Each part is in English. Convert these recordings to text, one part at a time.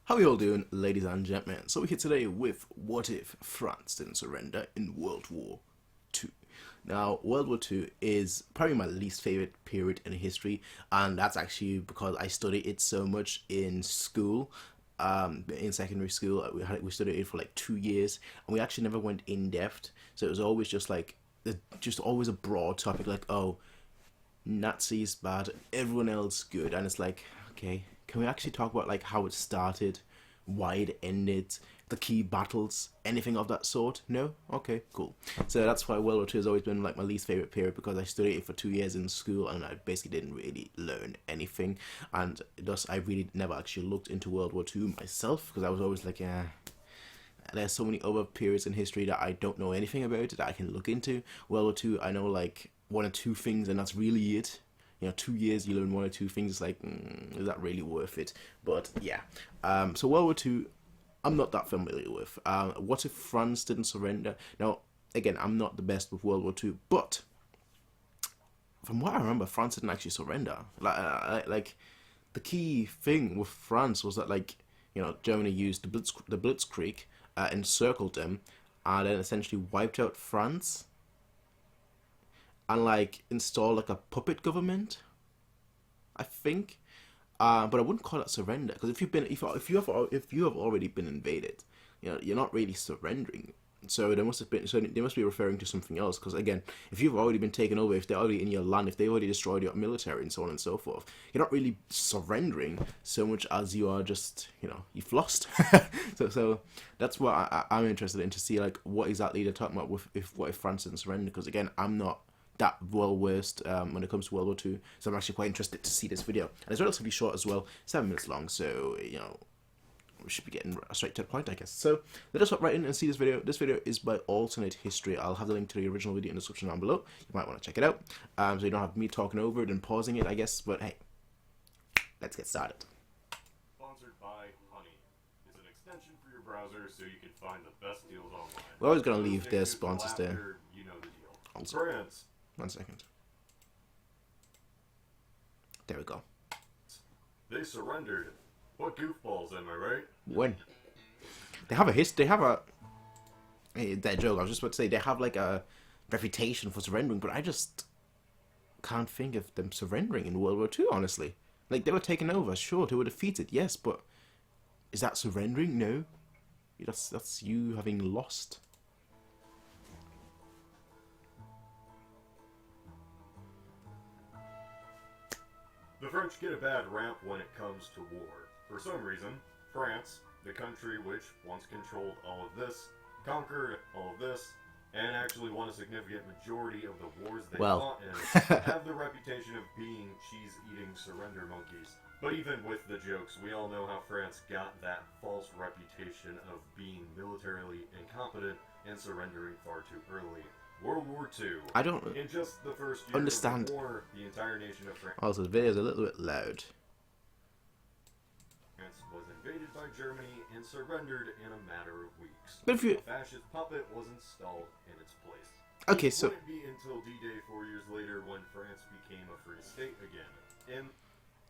How are you all doing, ladies and gentlemen? So we're here today with what if France didn't surrender in World War II. Now, World War II is probably my least favorite period in history, and that's actually because I studied it so much in school. In secondary school, we studied it for like 2 years, and we actually never went in depth. So it was always just like just always a broad topic, like, oh, Nazis bad, everyone else good, and it's like, okay, can we actually talk about like how it started, why it ended, the key battles, anything of that sort? No? Okay, cool. So that's why World War II has always been like my least favorite period, because I studied it for 2 years in school and I basically didn't really learn anything, and thus I really never actually looked into World War II myself, because I was always like, yeah, there's so many other periods in history that I don't know anything about that I can look into. World War II, I know like one or two things, and that's really it. 2 years you learn one or two things. It's like, is that really worth it? But yeah. So World War II, I'm not that familiar with. What if France didn't surrender? Now, again, I'm not the best with World War II, but from what I remember, France didn't actually surrender. Like the key thing with France was that Germany used the Blitzkrieg, encircled them, and then essentially wiped out France and like install like a puppet government, I think. But I wouldn't call it surrender, because if you have already been invaded, you're not really surrendering. So they must be referring to something else. Because again, if you've already been taken over, if they're already in your land, if they already destroyed your military and so on and so forth, you're not really surrendering so much as you are just you've lost. So that's what I'm interested in, to see like what exactly they're talking about with what if France didn't surrender. Because again, I'm not that well versed when it comes to World War II, so I'm actually quite interested to see this video. And it's relatively short as well, 7 minutes long, so we should be getting straight to the point, I guess. So let us hop right in and see this video. This video is by Alternate History. I'll have the link to the original video in the description down below. You might want to check it out, so you don't have me talking over it and pausing it, I guess. But hey, let's get started. Sponsored by Honey. It's an extension for your browser so you can find the best deals online. We're always going to leave their sponsors there. You know the deal. Also, France. 1 second. There we go. They surrendered. What goofballs, am I right? When they have a history, they have a that joke. I was just about to say they have like a reputation for surrendering, but I just can't think of them surrendering in World War II. Honestly, like they were taken over, sure, they were defeated, yes, but is that surrendering? No, that's you having lost. The French get a bad rap when it comes to war. For some reason, France, the country which once controlled all of this, conquered all of this, and actually won a significant majority of the wars they fought in, have the reputation of being cheese-eating surrender monkeys. But even with the jokes, we all know how France got that false reputation of being militarily incompetent and surrendering far too early. World War II. I don't In just the first year understand. of the war, the entire nation of France Also, the video's a little bit loud. was invaded by Germany and surrendered in a matter of weeks. But if you A fascist puppet was installed in its place. Okay, It so wouldn't be until D-Day 4 years later when France became a free state again.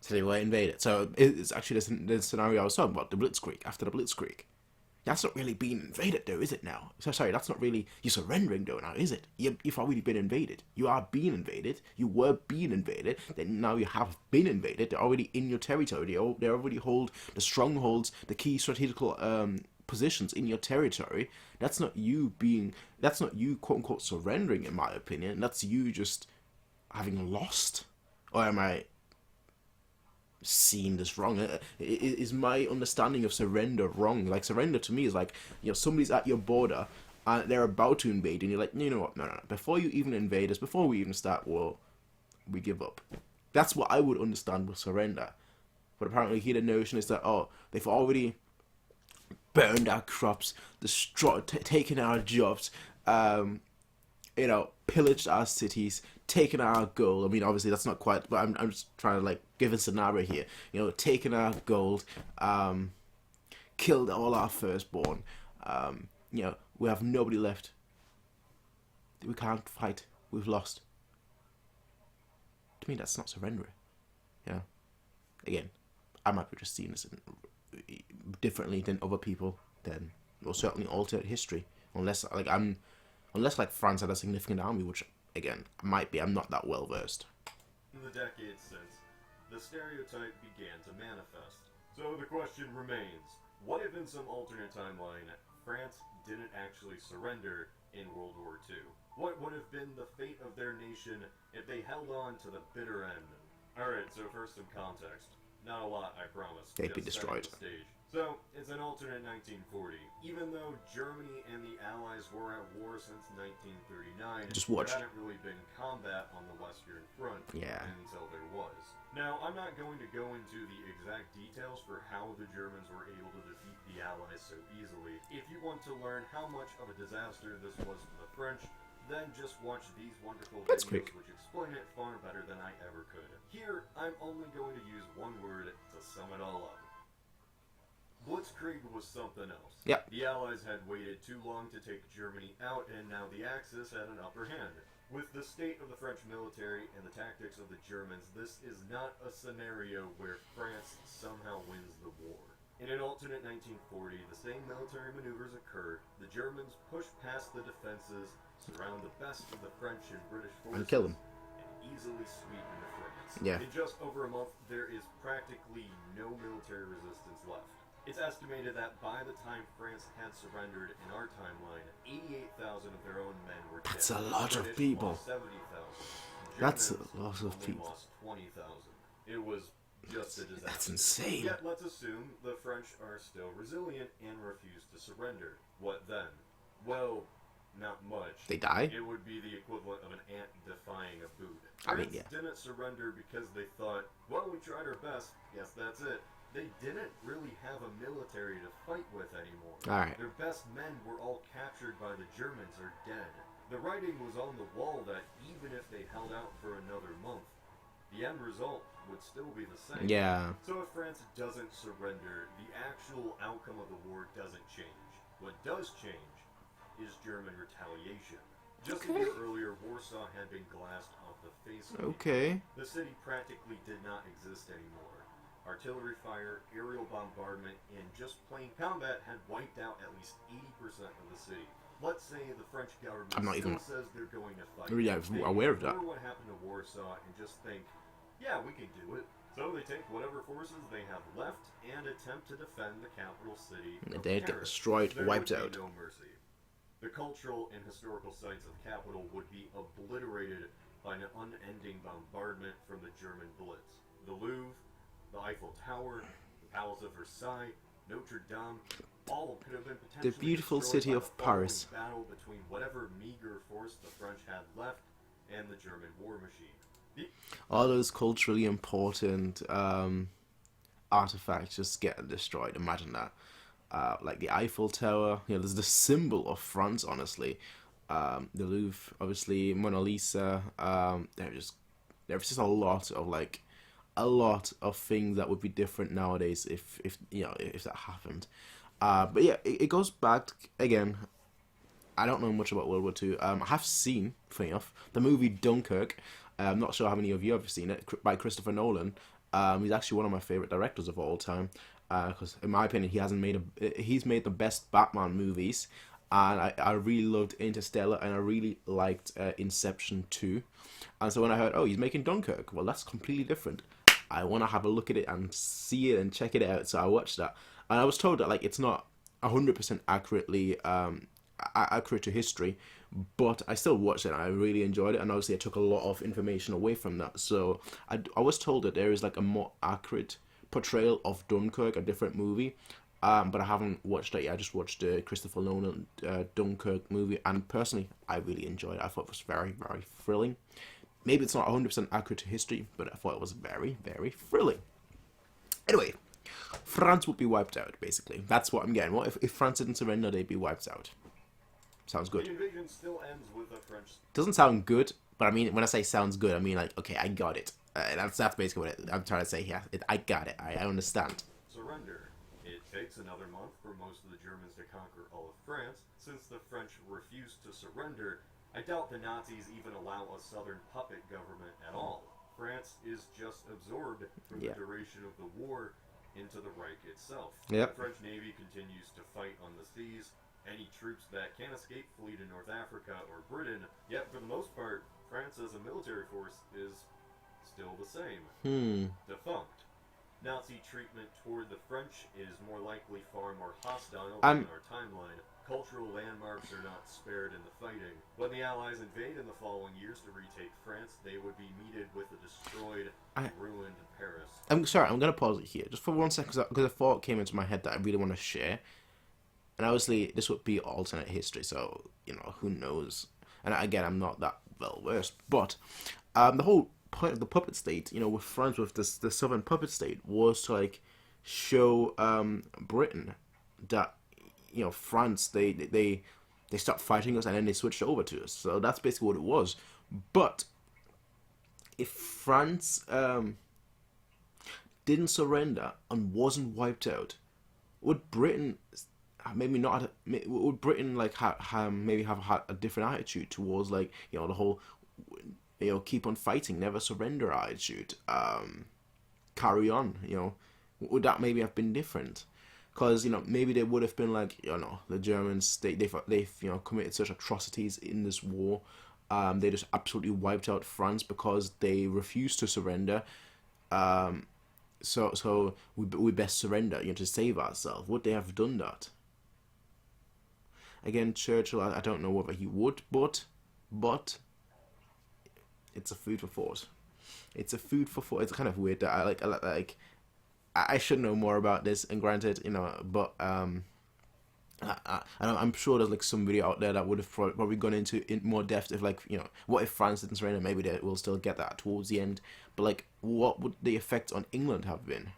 so they were invaded. So it's actually the scenario I was talking about, the Blitzkrieg. After the Blitzkrieg, that's not really being invaded, though, is it now? So sorry, that's not really you surrendering, though, now, is it? You've already been invaded. You are being invaded. You were being invaded. Then now you have been invaded. They're already in your territory. They already hold the strongholds, the key strategical positions in your territory. That's not you quote unquote surrendering, in my opinion. That's you just having lost. Or am I seeing this wrong? Is my understanding of surrender wrong? Like, surrender to me is like, somebody's at your border and they're about to invade, and you're like, you know what, no. Before you even invade us, before we even start war, we give up. That's what I would understand with surrender. But apparently here the notion is that, oh, they've already burned our crops, destroyed, taken our jobs, pillaged our cities, taken our gold. I mean, obviously that's not quite, but I'm just trying to like give a scenario here. Taken our gold, killed all our firstborn. We have nobody left. We can't fight. We've lost. To me, that's not surrendering. Again, I might be just seeing this differently than other people, then we'll certainly alter history. Unless like France had a significant army, which again might be. I'm not that well versed. In the decades since, the stereotype began to manifest. So the question remains, what if in some alternate timeline, France didn't actually surrender in World War II? What would have been the fate of their nation if they held on to the bitter end? Alright, so first some context. Not a lot, I promise. They'd be Just destroyed. setting the stage. So, it's an alternate 1940. Even though Germany and the Allies were at war since 1939, Just watch. there hadn't really been combat on the Western Front until there was. Now, I'm not going to go into the exact details for how the Germans were able to defeat the Allies so easily. If you want to learn how much of a disaster this was for the French, then just watch these wonderful videos which explain it far better than I ever could. Here, I'm only going to use one word to sum it all up. Blitzkrieg was something else. Yep. The Allies had waited too long to take Germany out, and now the Axis had an upper hand. With the state of the French military and the tactics of the Germans, this is not a scenario where France somehow wins the war. In an alternate 1940, the same military maneuvers occurred. The Germans pushed past the defenses, surround the best of the French and British forces, and kill them, and easily sweep into France. Yeah. In just over a month, there is practically no military resistance left. It's estimated that by the time France had surrendered in our timeline, 88,000 of their own men were dead. That's a lot of British people. lost 70,000. That's a Germans lot of only people. lost 20,000. It was just a disaster. That's insane. Yet let's assume the French are still resilient and refuse to surrender. What then? Well, not much. They die? It would be the equivalent of an ant defying a boot. I mean, France didn't surrender because they thought, well, we tried our best. Yes, that's it. They didn't really have a military to fight with anymore. Alright. Their best men were all captured by the Germans or dead. The writing was on the wall that even if they held out for another month, the end result would still be the same. Yeah. So if France doesn't surrender, the actual outcome of the war doesn't change. What does change is German retaliation. Just a year earlier, Warsaw had been glassed off the face of the earth. The city practically did not exist anymore. Artillery fire, aerial bombardment, and just plain combat had wiped out at least 80% of the city. Let's say the French government says they're going to fight. Yeah, I'm aware of that. Remember what happened to Warsaw and just think, yeah, we can do it. So they take whatever forces they have left and attempt to defend the capital city. They get destroyed, wiped out. No mercy. The cultural and historical sites of the capital would be obliterated by an unending bombardment from the German Blitz. The Louvre, the Eiffel Tower, the Palace of Versailles, Notre Dame, all could have been potentially the beautiful city of Paris. Battle between whatever meager force the French had left and the German war machine. All those culturally important artifacts just get destroyed. Imagine that. Like the Eiffel Tower, there's the symbol of France, honestly. The Louvre, obviously, Mona Lisa. There's just a lot of things that would be different nowadays if that happened. But yeah, it goes back again. I don't know much about World War II. I have seen, funny enough, the movie Dunkirk. I'm not sure how many of you have seen it, by Christopher Nolan. He's actually one of my favorite directors of all time. Because in my opinion, he's made the best Batman movies, and I really loved Interstellar, and I really liked Inception 2. And so when I heard, he's making Dunkirk, well, that's completely different. I want to have a look at it and see it and check it out. So I watched that, and I was told that it's not 100% accurately accurate to history, but I still watched it and I really enjoyed it, and obviously I took a lot of information away from that. So I was told that there is a more accurate portrayal of Dunkirk, a different movie, but I haven't watched it yet. I just watched the Christopher Nolan Dunkirk movie, and personally I really enjoyed it. I thought it was very, very thrilling. Maybe it's not 100% accurate to history, but I thought it was very, very thrilling. Anyway, France would be wiped out, basically. That's what I'm getting. What if France didn't surrender, they'd be wiped out. Sounds good. The invasion still ends with the French. Doesn't sound good, but I mean, when I say sounds good, I mean okay, I got it. That's basically what I'm trying to say here. I got it. I understand. Surrender. It takes another month for most of the Germans to conquer all of France. Since the French refused to surrender, I doubt the Nazis even allow a southern puppet government at all. France is just absorbed for the duration of the war, into the Reich itself. Yep. The French Navy continues to fight on the seas. Any troops that can escape flee to North Africa or Britain, yet for the most part, France as a military force is still the same. Defunct. Nazi treatment toward the French is more likely far more hostile than our timeline. Cultural landmarks are not spared in the fighting. When the Allies invade in the following years to retake France, they would be meted with a destroyed, ruined Paris. I'm sorry, I'm going to pause it here just for 1 second because a thought came into my head that I really want to share. And obviously, this would be alternate history, so, you know, who knows. And again, I'm not that well versed. But the whole point of the puppet state, you know, with France, with the southern puppet state, was to, like, show Britain that, you know, France, they stopped fighting us and then they switched over to us. So that's basically what it was. But if France didn't surrender and wasn't wiped out, would Britain maybe not? Would Britain like maybe have had a different attitude towards, like, you know, the whole, you know, keep on fighting, never surrender attitude, carry on, you know? Would that maybe have been different? Because, you know, maybe they would have been like, you know, the Germans, they've you know, committed such atrocities in this war. They just absolutely wiped out France because they refused to surrender. So we best surrender, you know, to save ourselves. Would they have done that? Again, Churchill, I don't know whether he would, but it's a food for thought. It's a food for thought. It's kind of weird that I should know more about this, and granted, you know, but I'm sure there's like some video out there that would have probably gone into more depth if, like, you know, what if France didn't surrender? Maybe they will still get that towards the end. But, like, what would the effect on England have been?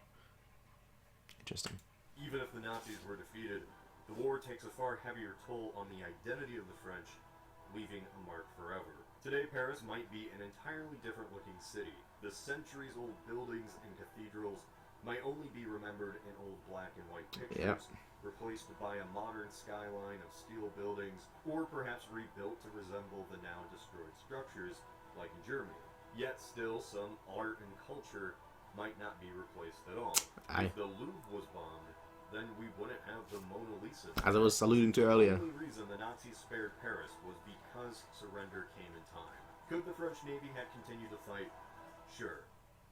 Interesting. Even if the Nazis were defeated, the war takes a far heavier toll on the identity of the French, leaving a mark forever. Today, Paris might be an entirely different looking city. The centuries-old buildings and cathedrals might only be remembered in old black and white pictures, replaced by a modern skyline of steel buildings, or perhaps rebuilt to resemble the now destroyed structures, like in Germany. Yet still, some art and culture might not be replaced at all. If the Louvre was bombed, then we wouldn't have the Mona Lisa. As I was alluding to earlier. The only reason the Nazis spared Paris was because surrender came in time. Could the French Navy have continued to fight? Sure.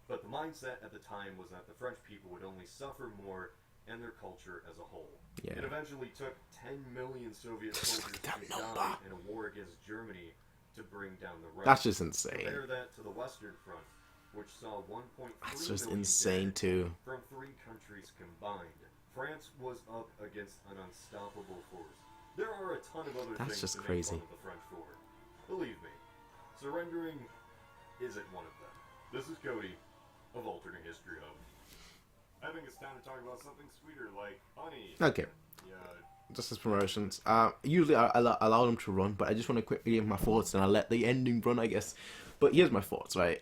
But the mindset at the time was that the French people would only suffer more, and their culture as a whole. Yeah. It eventually took 10 million Soviet soldiers to die in a war against Germany to bring down the Reich. That's just insane. Compare that to the Western Front, which saw 1.3 That's just million insane dead too. from 3 countries combined. France was up against an unstoppable force. There are a ton of other things just to crazy. make fun of the French for. Believe me, surrendering isn't one of them. This is Cody of Alternate History Hub. I think it's time to talk about something sweeter like honey. Okay. Yeah. Just as promotions. Usually I allow them to run, but I just want to quickly give my thoughts and I'll let the ending run, I guess. But here's my thoughts, right?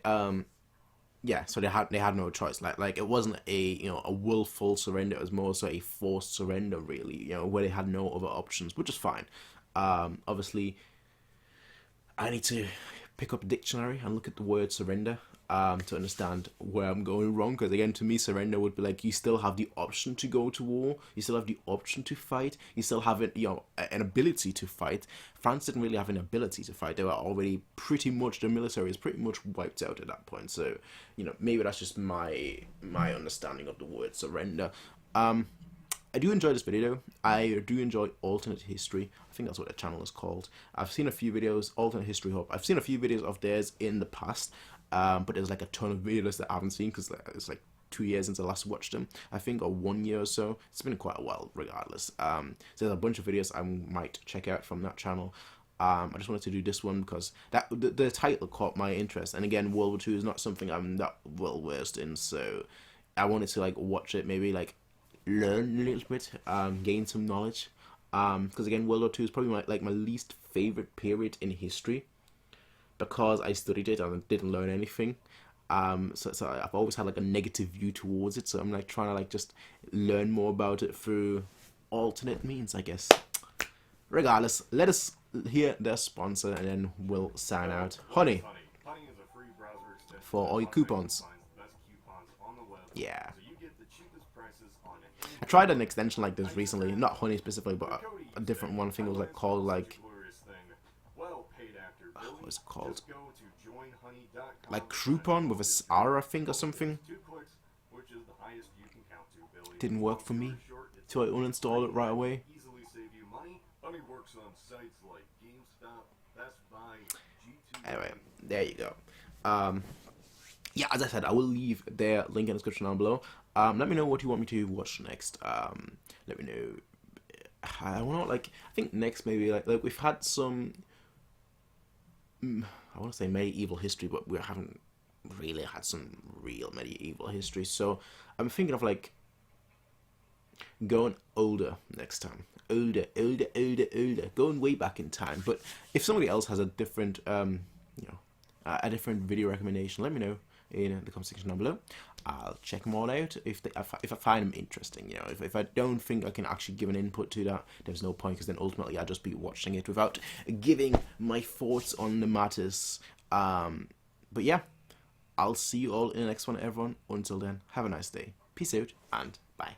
Yeah, so they had no choice. Like it wasn't a willful surrender. It was more so a forced surrender, really. You know, where they had no other options, which is fine. Obviously, I need to pick up a dictionary and look at the word surrender to understand where I'm going wrong. Because again, to me, surrender would be like you still have the option to go to war. You still have the option to fight. You still have an ability to fight. France didn't really have an ability to fight. They were already pretty much, the military is pretty much wiped out at that point. So, maybe that's just my understanding of the word surrender. I do enjoy this video. I do enjoy alternate history. I think that's what the channel is called. I've seen a few videos, Alternate History Hub. I've seen a few videos of theirs in the past, but there's like a ton of videos that I haven't seen because it's like 2 years since I last watched them, I think, or 1 year or so. It's been quite a while, regardless. So there's a bunch of videos I might check out from that channel. I just wanted to do this one because the title caught my interest, and again, World War II is not something I'm that well versed in, so I wanted to watch it, maybe learn a little bit, gain some knowledge, because again, World War II is probably my least favorite period in history, because I studied it and didn't learn anything. So I've always had a negative view towards it, so I'm trying to just learn more about it through alternate means, I guess. Regardless, let us hear their sponsor and then we'll sign out. Honey. Honey is a free browser extension for all your coupons. that finds the best coupons on the web. Yeah. So you get the cheapest prices I tried an extension like this recently, not honey specifically, but a different one. I think it was like called like what is it called? Like Croupon with a R, I think, or something. Didn't work for me, so I uninstalled it right away. Anyway, there you go. Yeah, as I said, I will leave their link in the description down below. Let me know what you want me to watch next. Let me know. I want to, like, I think next maybe like we've had some. I want to say medieval history, but we haven't really had some real medieval history. So I'm thinking of like going older next time. Older. Going way back in time. But if somebody else has a different, a different video recommendation, let me know in the comment section down below. I'll check them all out if I find them interesting. If I don't think I can actually give an input to that, there's no point, because then ultimately I'll just be watching it without giving my thoughts on the matters. But yeah, I'll see you all in the next one, everyone. Until then, have a nice day. Peace out and bye.